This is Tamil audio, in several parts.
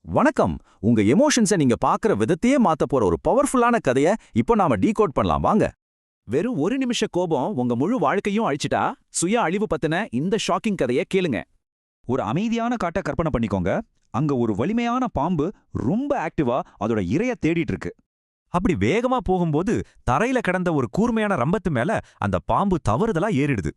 வணக்கம். உங்க எமோஷன்ஸை நீங்க பார்க்குற விதத்தையே மாத்த போற ஒரு பவர்ஃபுல்லான கதைய இப்போ நாம டீகோட் பண்ணலாம் வாங்க. வெறும் ஒரு நிமிஷ கோபம் உங்க முழு வாழ்க்கையும் அழிச்சிட்டா, சுய அழிவு பத்தின இந்த ஷாக்கிங் கதைய கேளுங்க. ஒரு அமைதியான காட்டை கற்பனை பண்ணிக்கோங்க. அங்க ஒரு வலிமையான பாம்பு ரொம்ப ஆக்டிவா அதோட இரைய தேடிட்டு இருக்கு. அப்படி வேகமா போகும்போது தரையில கிடந்த ஒரு கூர்மையான ரம்பத்து மேல அந்த பாம்பு தவறுதலா ஏறிடுது.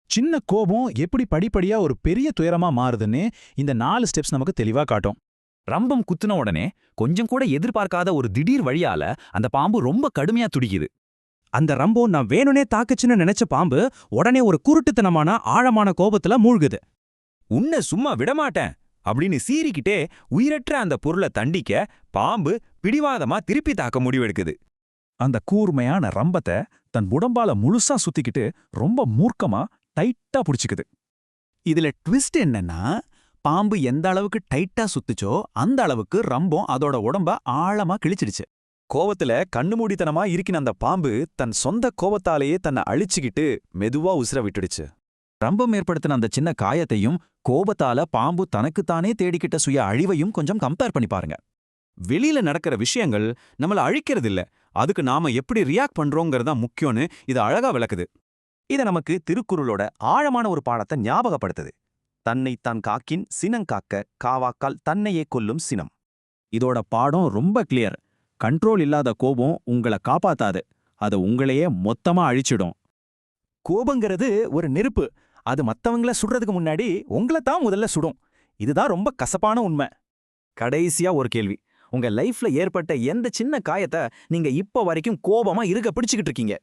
சின்ன கோபம் எப்படி படிப்படியா ஒரு பெரிய துயரமா மாறுதுன்னு இந்த 4 ஸ்டெப்ஸ் நமக்கு தெளிவா காட்டும். ரம்பம் குத்துன உடனே கொஞ்சம் கூட எதிர்பார்க்காத ஒரு திடீர் வழியால அந்த பாம்பு ரொம்ப கடுமையா துடிக்குது. அந்த ரம்போ நான் வேணுனே தாக்குச்சுன்னு நினைச்ச பாம்பு உடனே ஒரு குருட்டுத்தனமான ஆழமான கோபத்துல மூழ்குது. உன்னை சும்மா விடமாட்டேன் அப்படின்னு சீறிக்கிட்டே உயிரற்ற அந்த பொருளை தண்டிக்க பாம்பு பிடிவாதமா திருப்பி தாக்க முடிவெடுக்குது. அந்த கூர்மையான ரம்பத்தை தன் உடம்பால முழுசா சுத்திக்கிட்டு ரொம்ப மூர்க்கமா டைட்டா புடிச்சுக்குது. இதுல ட்விஸ்ட் என்னன்னா, பாம்பு எந்த அளவுக்கு டைட்டா சுத்துச்சோ அந்த அளவுக்கு ரம்பம் அதோட உடம்ப ஆழமா கிழிச்சிடுச்சு. கோவத்துல கண்ணுமூடித்தனமா இருக்கின அந்த பாம்பு தன் சொந்த கோவத்தாலேயே தன்னை அழிச்சுக்கிட்டு மெதுவா உசிர விட்டுடுச்சு. ரம்பம் ஏற்படுத்தின அந்த சின்ன காயத்தையும் கோபத்தால பாம்பு தனக்குத்தானே தேடிக்கிட்ட சுய அழிவையும் கொஞ்சம் கம்பேர் பண்ணி பாருங்க. வெளியில நடக்கிற விஷயங்கள் நம்மள அழிக்கிறது இல்ல, அதுக்கு நாம எப்படி ரியாக்ட் பண்றோங்கிறதா முக்கியம்னு இது அழகா விளக்குது. இத நமக்கு திருக்குறளோட ஆழமான ஒரு பாடத்தை ஞாபகப்படுத்துது. தன்னை தான் காக்கின் சினங்காக்க காவாக்கால் தன்னையே கொல்லும் சினம். இதோட பாடம் ரொம்ப கிளியர். கண்ட்ரோல் இல்லாத கோபம் உங்களை காப்பாத்தாது, அது உங்களையே மொத்தமா அழிச்சிடும். கோபங்கிறது ஒரு நெருப்பு. அது மத்தவங்கள சுடுறதுக்கு முன்னாடி உங்களை தான் முதல்ல சுடும். இதுதான் ரொம்ப கசப்பான உண்மை. கடைசியா ஒரு கேள்வி. உங்க லைஃப்ல ஏற்பட்ட எந்த சின்ன காயத்தை நீங்க இப்ப வரைக்கும் கோபமா இருக்க பிடிச்சுக்கிட்டு இருக்கீங்க?